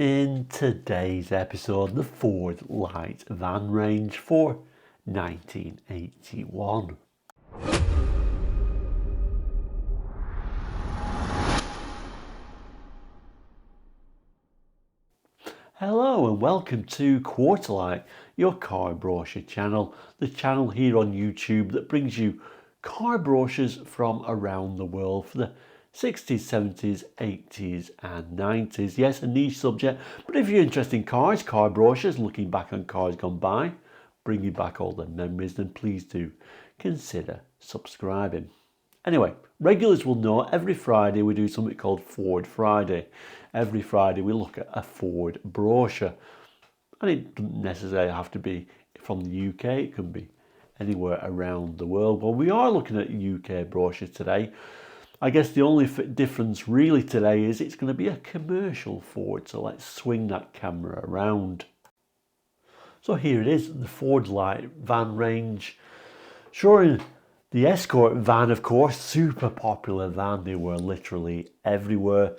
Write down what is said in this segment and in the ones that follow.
In today's episode, the Ford light van range for 1981. Hello and welcome to Quarterlight, your car brochure channel, the channel here on YouTube that brings you car brochures from around the world for the 60s, 70s, 80s and 90s. Yes, a niche subject, but if you're interested in cars, car brochures, looking back on cars gone by, bringing back all the memories, then please do consider subscribing. Anyway, regulars will know every Friday we do something called Ford Friday. Every Friday we look at a Ford brochure. And it doesn't necessarily have to be from the UK, it can be anywhere around the world. Well, we are looking at UK brochures today. I guess the only difference really today is it's going to be a commercial Ford. So let's swing that camera around. So here it is, the Ford light van range, showing the Escort van, of course, super popular van. They were literally everywhere.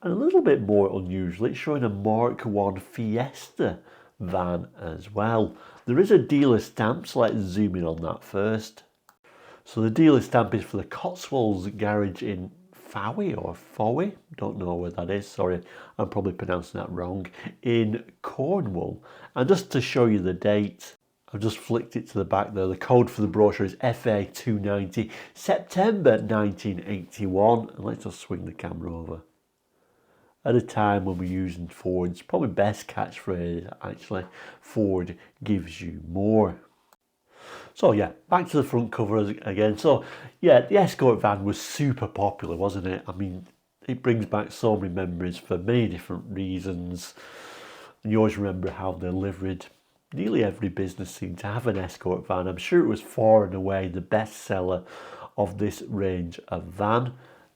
And a little bit more unusually, it's showing a Mk1 Fiesta van as well. There is a dealer stamp, so let's zoom in on that first. So the dealer stamp is for the Cotswolds garage in Fowey, don't know where that is, sorry, I'm probably pronouncing that wrong, in Cornwall. And just to show you the date, I've just flicked it to the back there. The code for the brochure is FA290, September 1981. And let's just swing the camera over. At a time when we're using Ford's probably best catchphrase, actually, Ford gives you more. So yeah, back to the front cover again. So yeah, the Escort van was super popular, wasn't it? I mean, it brings back so many memories for many different reasons. And you always remember how they liveried. Nearly every business seemed to have an Escort van. I'm sure it was far and away the best seller of this range of van.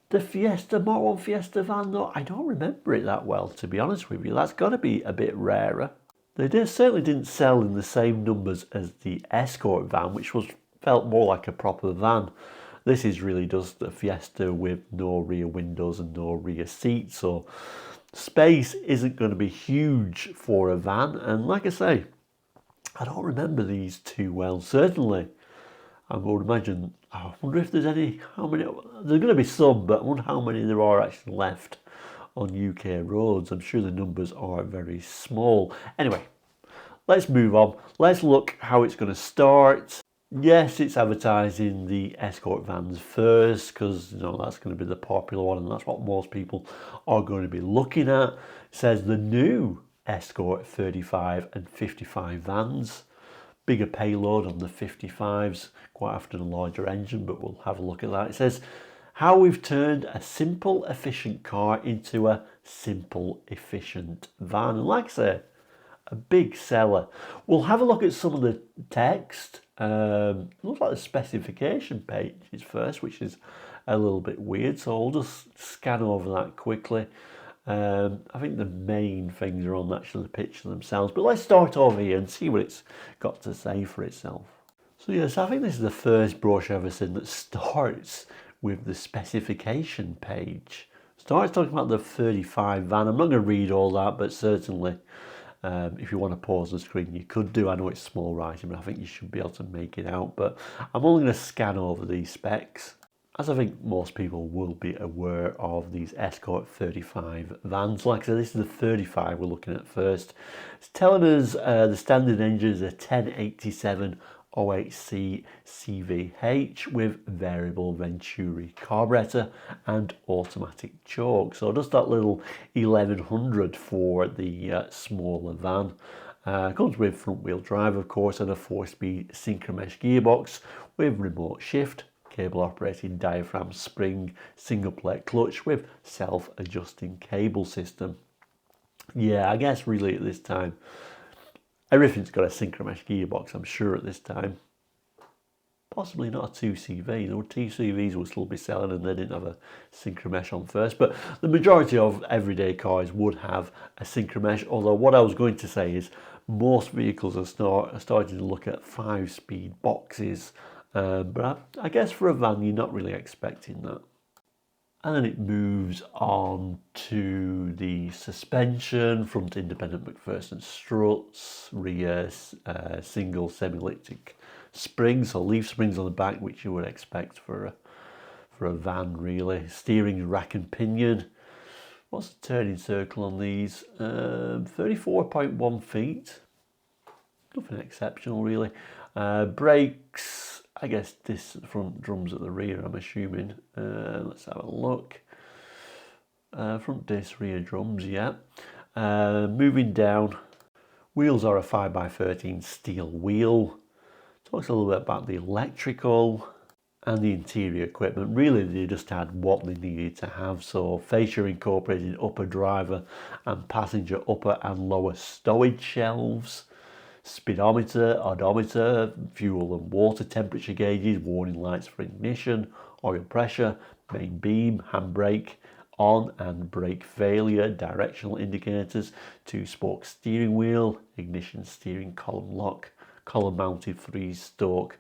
The Fiesta, Mk1 Fiesta van though, I don't remember it that well, to be honest with you. That's got to be a bit rarer. They certainly didn't sell in the same numbers as the Escort van, which felt more like a proper van. This is really just a Fiesta with no rear windows and no rear seats, so space isn't going to be huge for a van. And like I say, I don't remember these too well. Certainly, I would imagine, I wonder if there's any, how many, there's going to be some, but I wonder how many there are actually left on UK roads. I'm sure the numbers are very small. Anyway, let's move on. Let's look how it's going to start. Yes, it's advertising the Escort vans first because that's going to be the popular one and that's what most people are going to be looking at. It says the new Escort 35 and 55 vans. Bigger payload on the 55s, quite often a larger engine, but we'll have a look at that. It says how we've turned a simple, efficient car into a simple, efficient van. And like I say, a big seller. We'll have a look at some of the text. Looks like the specification pages first, which is a little bit weird. So I'll just scan over that quickly. I think the main things are on actually the picture themselves. But let's start over here and see what it's got to say for itself. So yes, I think this is the first brochure I've ever seen that starts with the specification page. Starts talking about the 35 van. I'm not going to read all that, but certainly if you want to pause the screen you could do. I know it's small writing, but I think you should be able to make it out. But I'm only going to scan over these specs, as I think most people will be aware of these Escort 35 vans. Like I said, this is the 35 we're looking at first. It's telling us the standard engine is a 1087 OHC CVH with variable Venturi carburetor and automatic choke. So just that little 1100 for the smaller van. Comes with front wheel drive, of course, and a 4-speed synchromesh gearbox with remote shift, cable operated diaphragm spring, single plate clutch with self-adjusting cable system. Yeah, I guess really at this time everything's got a synchromesh gearbox, I'm sure at this time. Possibly not a 2CV. The 2CVs will still be selling and they didn't have a synchromesh on first. But the majority of everyday cars would have a synchromesh. Although what I was going to say is most vehicles are starting to look at 5-speed boxes. But I guess for a van, you're not really expecting that. And then it moves on to the suspension, front independent McPherson struts, rear single semi-elliptic springs or leaf springs on the back, which you would expect for a van really. Steering rack and pinion. What's the turning circle on these? 34.1 feet. Nothing exceptional really. Brakes, I guess this front drums at the rear, I'm assuming. Let's have a look. Front disc, rear drums, yeah. Moving down, wheels are a 5x13 steel wheel. Talks a little bit about the electrical and the interior equipment. Really, they just had what they needed to have. So fascia incorporated upper driver and passenger upper and lower stowage shelves. Speedometer, odometer, fuel and water temperature gauges, warning lights for ignition, oil pressure, main beam, handbrake, on and brake failure, directional indicators, 2-spoke steering wheel, ignition steering column lock, column mounted 3-stalk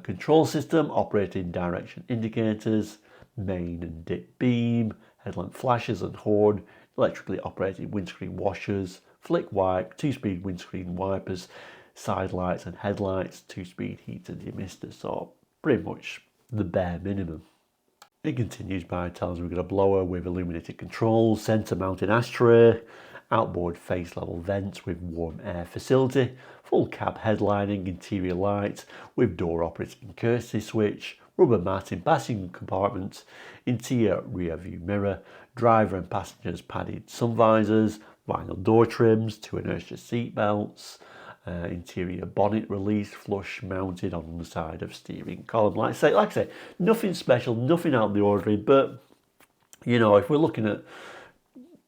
control system, operating direction indicators, main and dip beam, headlamp flashes and horn, electrically operated windscreen washers, flick wipe, 2-speed windscreen wipers, side lights and headlights, 2-speed heater demister. So pretty much the bare minimum. It continues by telling us we've got a blower with illuminated controls, centre mounted ashtray, outboard face level vents with warm air facility, full cab headlining, interior lights with door operating courtesy switch, rubber mat in passenger compartments, interior rear view mirror, driver and passengers padded sun visors, vinyl door trims, 2 inertia seat belts, interior bonnet release, flush mounted on the side of steering column. Like I say, nothing special, nothing out of the ordinary, but you know, if we're looking at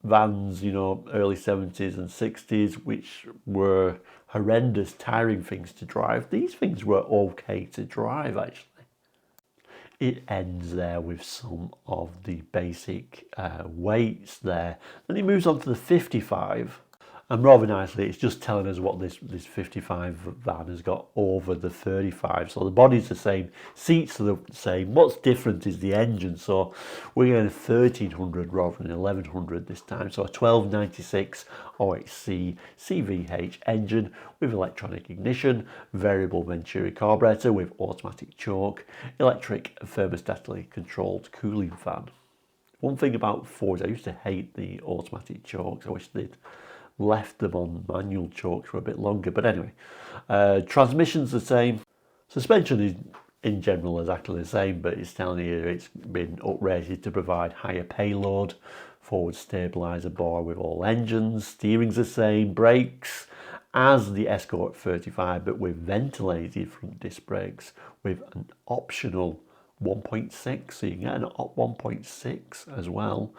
vans, you know, early 70s and 60s, which were horrendous, tiring things to drive, these things were okay to drive actually. It ends there with some of the basic weights there. Then it moves on to the 55. And rather nicely, it's just telling us what this 55 van has got over the 35. So the body's the same, seats are the same. What's different is the engine. So we're getting a 1300 rather than 1100 this time. So a 1296 OXC CVH engine with electronic ignition, variable Venturi carburetor with automatic choke, electric thermostatically controlled cooling fan. One thing about Ford, I used to hate the automatic chokes. I wish they'd left them on manual chokes for a bit longer, but anyway. Transmission's the same. Suspension is in general exactly the same, but it's telling you it's been uprated to provide higher payload. Forward stabilizer bar with all engines. Steering's the same. Brakes as the Escort 35, but with ventilated front disc brakes with an optional 1.6, so you can get an 1.6 as well.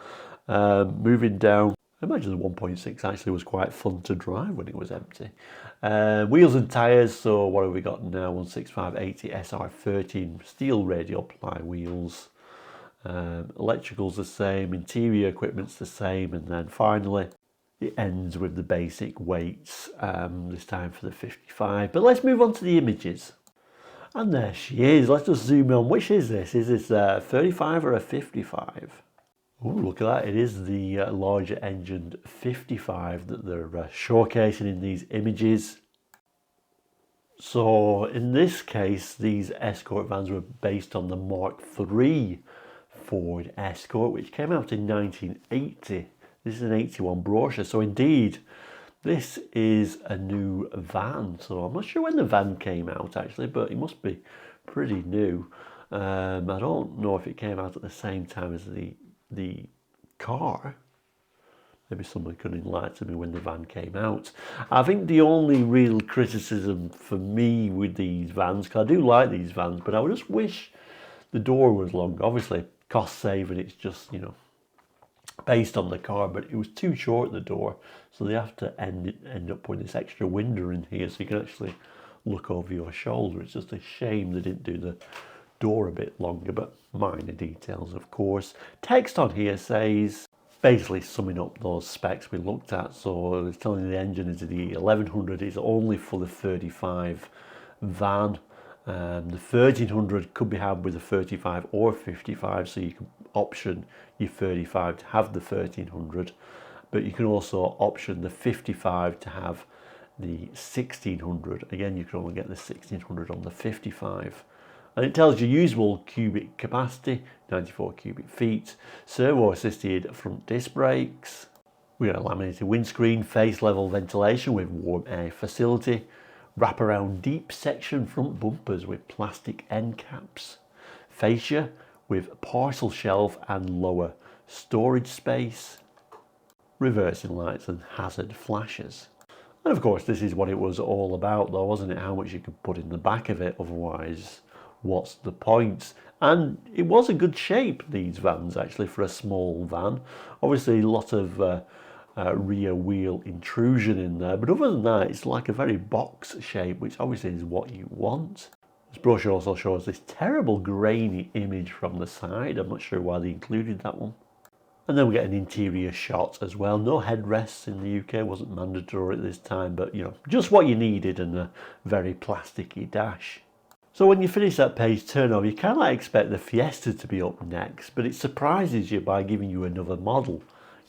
Moving down, I imagine the 1.6 actually was quite fun to drive when it was empty. Wheels and tyres, so what have we got now? 165/80 SR13 steel radial ply wheels. Electrical's the same, interior equipment's the same, and then finally it ends with the basic weights, this time for the 55. But let's move on to the images. And there she is. Let's just zoom in. Which is this? Is this a 35 or a 55? Oh, look at that. It is the larger engined 55 that they're showcasing in these images. So in this case, these Escort vans were based on the Mark III Ford Escort, which came out in 1980. This is an 81 Brochure. So indeed, this is a new van. So I'm not sure when the van came out actually, but it must be pretty new. I don't know if it came out at the same time as the car. Maybe someone could enlighten me when the van came out. I think the only real criticism for me with these vans, because I do like these vans, but I would just wish the door was longer. Obviously, cost saving, it's just, you know, based on the car, but it was too short, the door, so they have to end up putting this extra window in here so you can actually look over your shoulder. It's just a shame they didn't do the door a bit longer, but minor details of course. Text on here says, basically summing up those specs we looked at. So it's telling you the engine is the 1100, is only for the 35 van. The 1300 could be had with a 35 or 55, so you can option your 35 to have the 1300, but you can also option the 55 to have the 1600. Again, you can only get the 1600 on the 55. And it tells you usable cubic capacity, 94 cubic feet, servo assisted front disc brakes. We got a laminated windscreen, face level ventilation with warm air facility, wraparound deep section front bumpers with plastic end caps, fascia with parcel shelf and lower storage space, reversing lights and hazard flashes. And of course, this is what it was all about though, wasn't it? How much you could put in the back of it, otherwise what's the point? And it was a good shape, these vans, actually, for a small van. Obviously a lot of rear wheel intrusion in there, but other than that, it's like a very box shape, which obviously is what you want. This brochure also shows this terrible grainy image from the side. I'm not sure why they included that one. And then we get an interior shot as well. No headrests in the UK, wasn't mandatory at this time, but you know, just what you needed, and a very plasticky dash. So when you finish that page turnover, you kind of expect the Fiesta to be up next, but it surprises you by giving you another model.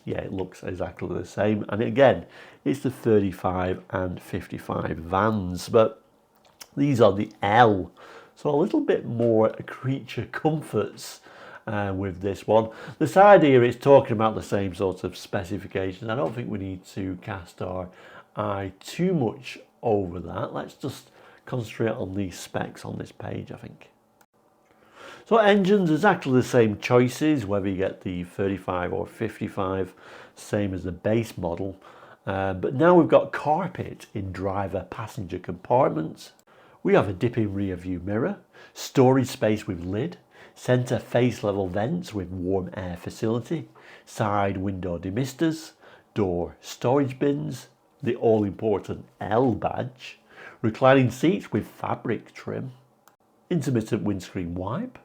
Yeah, it looks exactly the same. And again, it's the 35 and 55 vans, but these are the L. So a little bit more creature comforts with this one. The side here is talking about the same sort of specifications. I don't think we need to cast our eye too much over that. Let's just concentrate on these specs on this page, I think. So engines, exactly the same choices, whether you get the 35 or 55, same as the base model. But now we've got carpet in driver passenger compartments. We have a dipping rear view mirror, storage space with lid, centre face level vents with warm air facility, side window demisters, door storage bins, the all important L badge, reclining seats with fabric trim, intermittent windscreen wipe,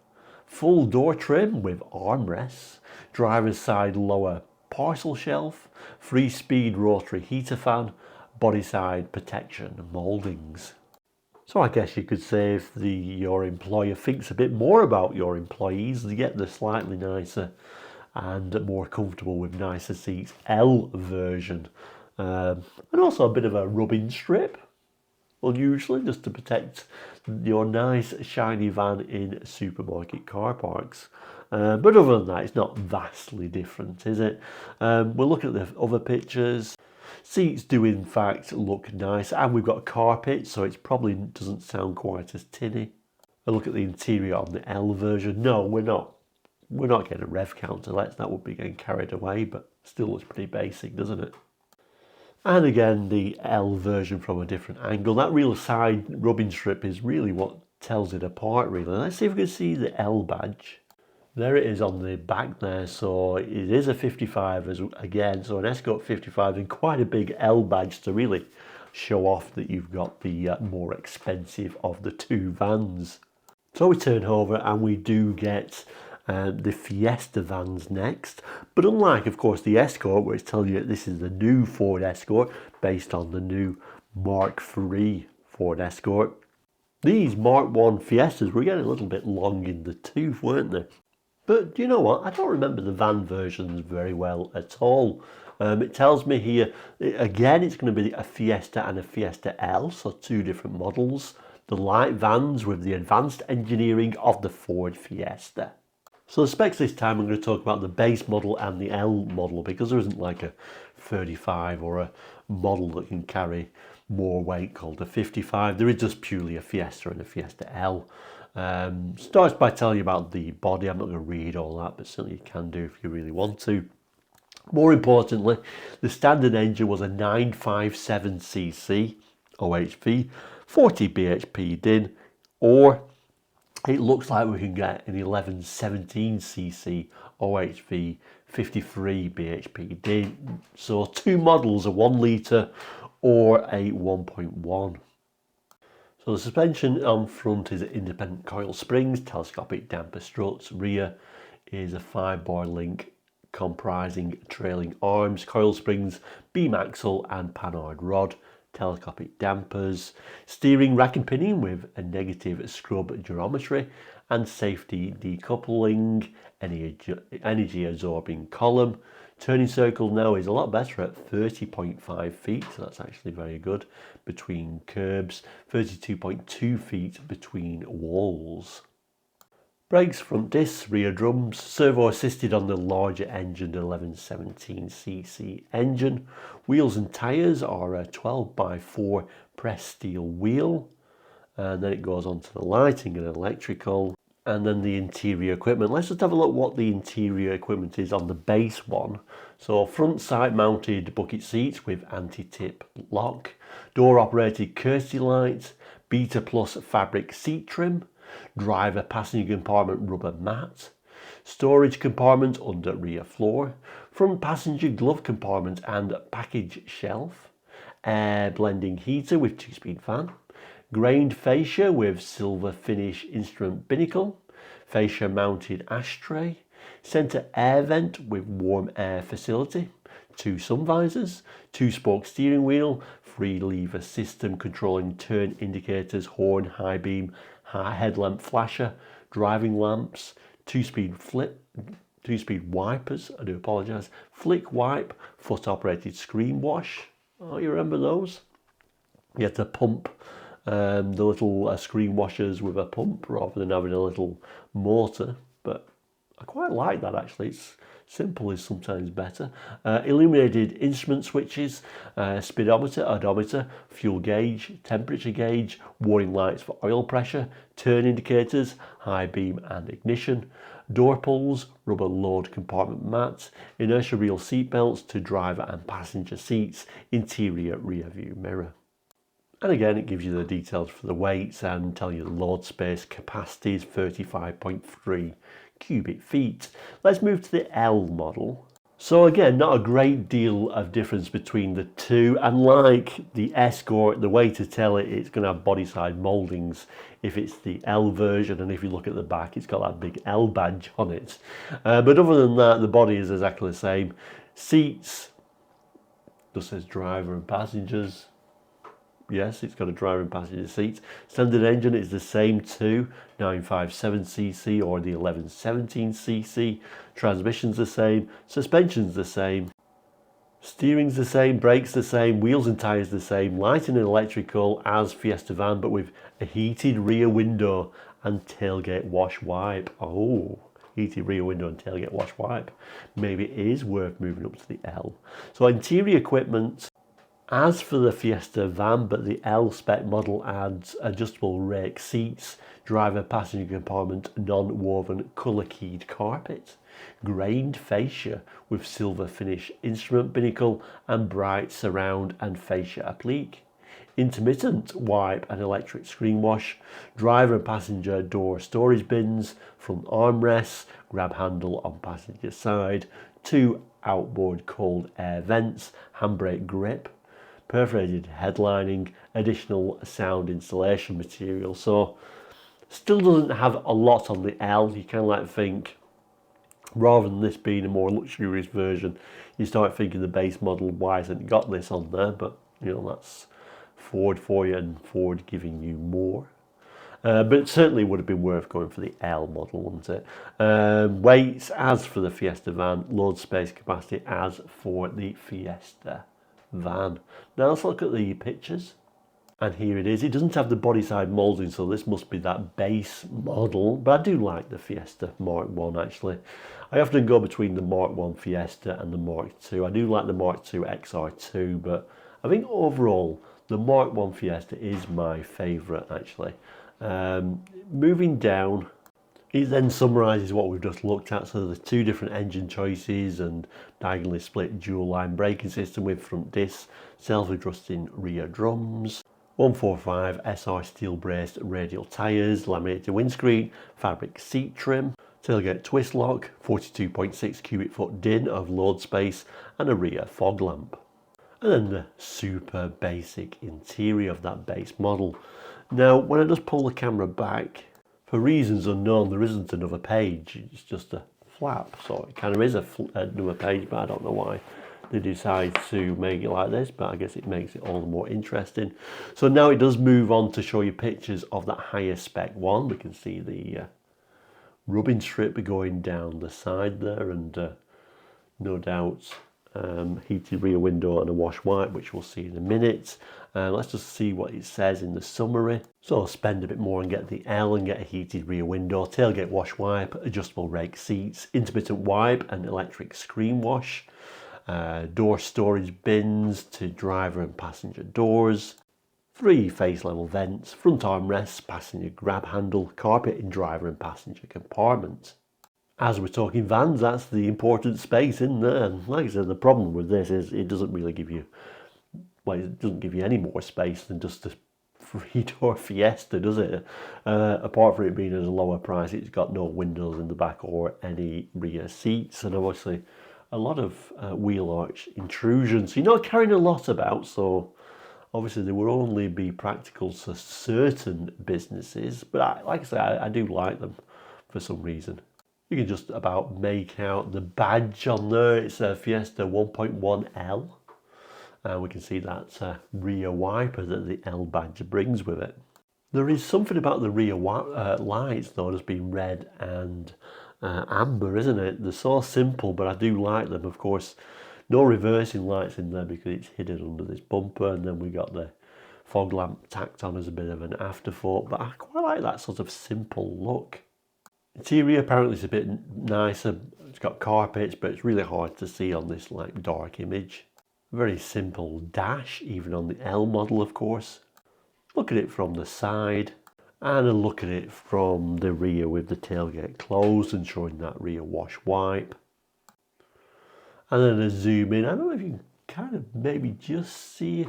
full door trim with armrests, driver's side lower parcel shelf, 3-speed rotary heater fan, body side protection mouldings. So I guess you could say if your employer thinks a bit more about your employees, they get the slightly nicer and more comfortable with nicer seats L version. And also a bit of a rubbing strip, unusually, just to protect your nice shiny van in supermarket car parks. But other than that, it's not vastly different, is it? We'll look at the other pictures. Seats do in fact look nice, and we've got carpet, so it probably doesn't sound quite as tinny. A look at the interior on the L version. No, we're not getting a rev counter. That would be getting carried away, but still looks pretty basic, doesn't it? And again, the L version from a different angle. That real side rubbing strip is really what tells it apart, really. Let's see if we can see the L badge. There it is on the back there. So it is a 55 again. So an Escort 55 and quite a big L badge to really show off that you've got the more expensive of the two vans. So we turn over and we do get the Fiesta vans next, but unlike of course the Escort, where it's telling you that this is the new Ford Escort based on the new Mark III Ford Escort, these Mk1 Fiestas were getting a little bit long in the tooth, weren't they? But you know what, I don't remember the van versions very well at all. It tells me here, again, it's going to be a Fiesta and a Fiesta L, so two different models. The light vans with the advanced engineering of the Ford Fiesta. So the specs this time, I'm going to talk about the base model and the L model, because there isn't like a 35 or a model that can carry more weight called a 55. There is just purely a Fiesta and a Fiesta L. Starts by telling you about the body. I'm not going to read all that, but certainly you can do if you really want to. More importantly, the standard engine was a 957cc OHV, 40 bhp din, or it looks like we can get an 1117cc OHV, 53 bhp din. So two models, a 1 litre or a 1.1. So the suspension on front is independent coil springs, telescopic damper struts. Rear is a 5-bar link comprising trailing arms, coil springs, beam axle and panhard rod, telescopic dampers, steering rack and pinion with a negative scrub geometry, and safety decoupling, energy absorbing column. Turning circle now is a lot better at 30.5 feet, so that's actually very good between curbs, 32.2 feet between walls. Brakes, front discs, rear drums, servo assisted on the larger engine 1117cc engine. Wheels and tyres are a 12x4 pressed steel wheel, and then it goes on to the lighting and electrical, and then the interior equipment. Let's just have a look what the interior equipment is on the base one. So front side mounted bucket seats with anti-tip lock, door operated courtesy lights, Beta Plus fabric seat trim, driver passenger compartment rubber mat, storage compartment under rear floor, front passenger glove compartment and package shelf, air blending heater with 2-speed fan, grained fascia with silver finish instrument binnacle, fascia mounted ashtray, centre air vent with warm air facility, 2 sun visors, 2-spoke steering wheel, 3 lever system controlling turn indicators, horn, high beam, headlamp flasher, driving lamps, 2-speed wipers, I do apologise, flick wipe, foot operated screen wash. Oh, you remember those? You had to pump the little screen washers with a pump rather than having a little motor, but I quite like that actually. It's simple is sometimes better. Illuminated instrument switches, speedometer, odometer, fuel gauge, temperature gauge, warning lights for oil pressure, turn indicators, high beam and ignition, door pulls, rubber load compartment mats, inertia reel seat belts to driver and passenger seats, interior rear view mirror. And again, it gives you the details for the weights and tell you the load space capacity is 35.3 cubic feet. Let's move to the L model. So again, not a great deal of difference between the two, and like the Escort, the way to tell it's going to have body side mouldings if it's the L version, and if you look at the back it's got that big L badge on it. But other than that, the body is exactly the same. Seats just says driver and passengers. Yes, it's got a driver and passenger seat. Standard engine is the same too, 957cc or the 1117cc. Transmission's the same, suspension's the same, steering's the same, brakes the same, wheels and tyres the same, lighting and electrical as Fiesta van, but with a heated rear window and tailgate wash wipe. Oh, heated rear window and tailgate wash wipe. Maybe it is worth moving up to the L. So interior equipment, as for the Fiesta van, but the L spec model adds adjustable rake seats, driver passenger compartment non-woven colour keyed carpet, grained fascia with silver finish instrument binnacle and bright surround and fascia applique, intermittent wipe and electric screen wash, driver and passenger door storage bins, front armrests, grab handle on passenger side, 2 outboard cold air vents, handbrake grip, perforated headlining, additional sound insulation material. So still doesn't have a lot on the L. You kind of like think, rather than this being a more luxurious version, you start thinking the base model, why hasn't it got this on there? But you know, that's Ford for you, and Ford giving you more. But it certainly would have been worth going for the L model, wouldn't it? Weights as for the Fiesta van, load space capacity as for the Fiesta van. Now let's look at the pictures, and here it is. It doesn't have the body side moulding, so this must be that base model, but I do like the Fiesta Mark 1 actually. I often go between the Mark 1 Fiesta and the Mark 2. I do like the Mark 2 XR2, but I think overall the Mark 1 Fiesta is my favourite actually. Moving down, it then summarises what we've just looked at. So there's 2 different engine choices and diagonally split dual line braking system with front discs, self-adjusting rear drums, 145 SR steel braced radial tyres, laminated windscreen, fabric seat trim, tailgate twist lock, 42.6 cubic foot din of load space and a rear fog lamp. And then the super basic interior of that base model. Now when I just pull the camera back, for reasons unknown, there isn't another page. It's just a flap, so it kind of is another page, but I don't know why. they decide to make it like this, but I guess it makes it all the more interesting. So now it does move on to show you pictures of that higher spec one. We can see the rubbing strip going down the side there, and no doubt heated rear window and a wash wipe, which we'll see in a minute. Let's just see what it says in the summary. So I'll spend a bit more and get the L and get a heated rear window, tailgate wash wipe, adjustable rake seats, intermittent wipe and electric screen wash, door storage bins to driver and passenger doors, 3 face level vents, front armrests, passenger grab handle, carpet in driver and passenger compartment. As we're talking vans, that's the important space, isn't there? And like I said, the problem with this is it doesn't really give you, well, it doesn't give you any more space than just a 3-door Fiesta, does it? Apart from it being at a lower price, it's got no windows in the back or any rear seats, and obviously a lot of wheel arch intrusion. So you're not carrying a lot about, so obviously they will only be practical to certain businesses, but like I say, I do like them for some reason. You can just about make out the badge on there. It's a Fiesta 1.1 L. We can see that rear wiper that the L badge brings with it. There is something about the rear lights though, as being red and amber, isn't it? They're so simple, but I do like them. Of course, no reversing lights in there because it's hidden under this bumper, and then we got the fog lamp tacked on as a bit of an afterthought, but I quite like that sort of simple look. Interior apparently is a bit nicer. It's got carpets, but it's really hard to see on this like dark image. Very simple dash, even on the L model, of course. Look at it from the side, and a look at it from the rear with the tailgate closed and showing that rear wash wipe. And then a zoom in. I don't know if you can kind of maybe just see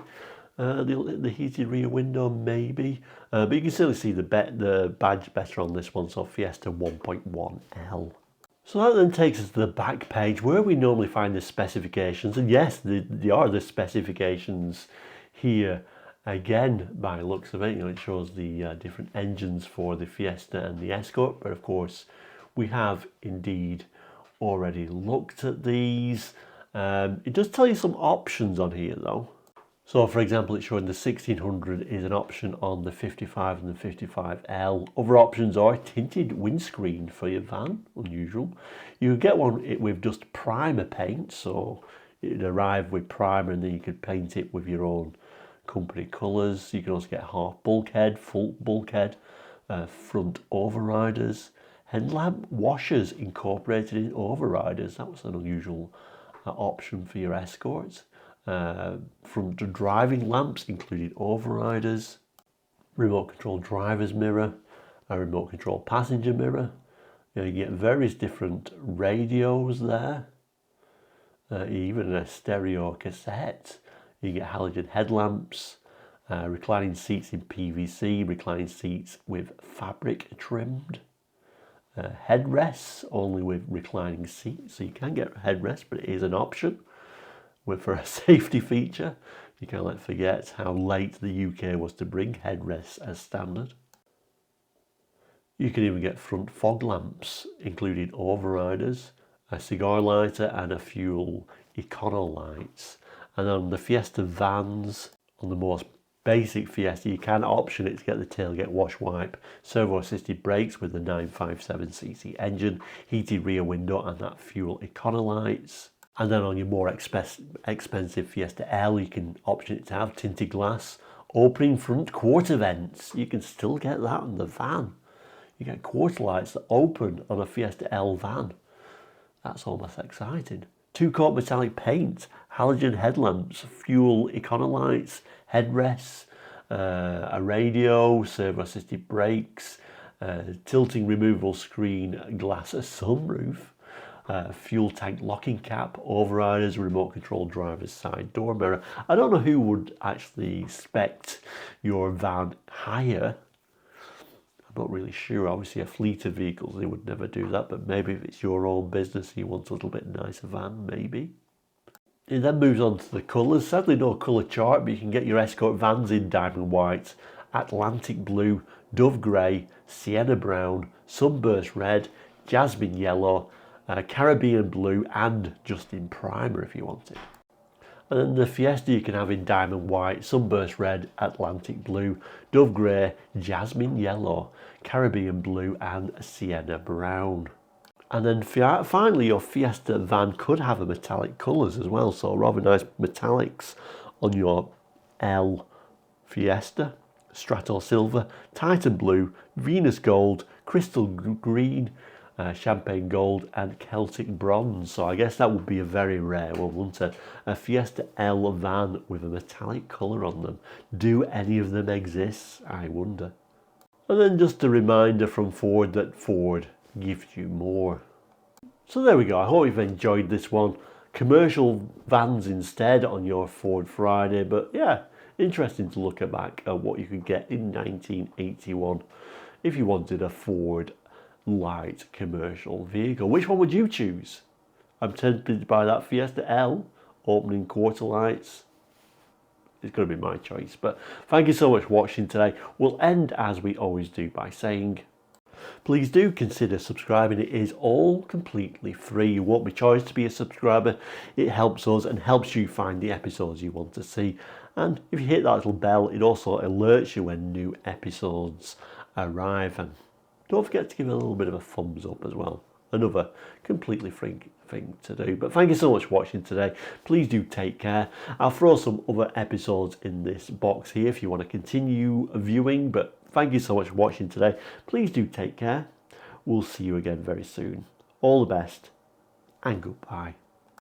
the heated rear window, maybe, but you can still see the badge better on this one. So Fiesta 1.1 L. So that then takes us to the back page where we normally find the specifications, and yes, they are the specifications here again by looks of it. You know, it shows the different engines for the Fiesta and the Escort, but of course we have indeed already looked at these. It does tell you some options on here though. So for example, it's showing the 1600 is an option on the 55 and the 55L. Other options are tinted windscreen for your van, unusual. You could get one with just primer paint, so it'd arrive with primer and then you could paint it with your own company colours. You can also get half bulkhead, full bulkhead, front overriders, headlamp washers incorporated in overriders. That was an unusual option for your Escorts. Front driving lamps including overriders, remote control driver's mirror, a remote control passenger mirror. You get various different radios there, even a stereo cassette. You get halogen headlamps, reclining seats in PVC, reclining seats with fabric trimmed, headrests only with reclining seats. So you can get headrests, but it is an option. For a safety feature. You can't forget how late the UK was to bring headrests as standard. You can even get front fog lamps, including overriders, a cigar lighter and a fuel econo lights. And on the Fiesta vans, on the most basic Fiesta, you can option it to get the tailgate wash wipe, servo assisted brakes with the 957cc engine, heated rear window and that fuel econo lights. And then on your more expensive Fiesta L, you can option it to have tinted glass, opening front quarter vents. You can still get that on the van. You get quarter lights that open on a Fiesta L van. That's almost exciting. 2-coat metallic paint, halogen headlamps, fuel econo lights, headrests, a radio, servo assisted brakes, tilting removable screen glass, a sunroof. Fuel tank locking cap, overriders, remote control driver's side door mirror. I don't know who would actually spec your van higher. I'm not really sure. Obviously a fleet of vehicles, they would never do that, but maybe if it's your own business you want a little bit nicer van, maybe. It then moves on to the colours. Sadly no colour chart, but you can get your Escort vans in diamond white, Atlantic blue, dove grey, sienna brown, sunburst red, jasmine yellow, Caribbean blue and just in primer if you want it. And then the Fiesta you can have in diamond white, sunburst red, Atlantic blue, dove grey, jasmine yellow, Caribbean blue and sienna brown. And then finally your Fiesta van could have a metallic colours as well, so rather nice metallics on your L Fiesta, Strato silver, Titan blue, Venus gold, crystal green, champagne gold and Celtic bronze. So I guess that would be a very rare one, wouldn't it? A Fiesta L van with a metallic colour on them. Do any of them exist? I wonder. And then just a reminder from Ford that Ford gives you more. So there we go. I hope you've enjoyed this one. Commercial vans instead on your Ford Friday, but yeah, interesting to look back at what you could get in 1981 if you wanted a Ford light commercial vehicle. Which one would you choose? I'm tempted by that Fiesta L, opening quarter lights. It's going to be my choice. But thank you so much for watching today. We'll end as we always do by saying, please do consider subscribing. It is all completely free. You won't be charged to be a subscriber. It helps us and helps you find the episodes you want to see. And if you hit that little bell, it also alerts you when new episodes arrive. And don't forget to give it a little bit of a thumbs up as well. Another completely free thing to do. But thank you so much for watching today. Please do take care. I'll throw some other episodes in this box here if you want to continue viewing. But thank you so much for watching today. Please do take care. We'll see you again very soon. All the best and goodbye.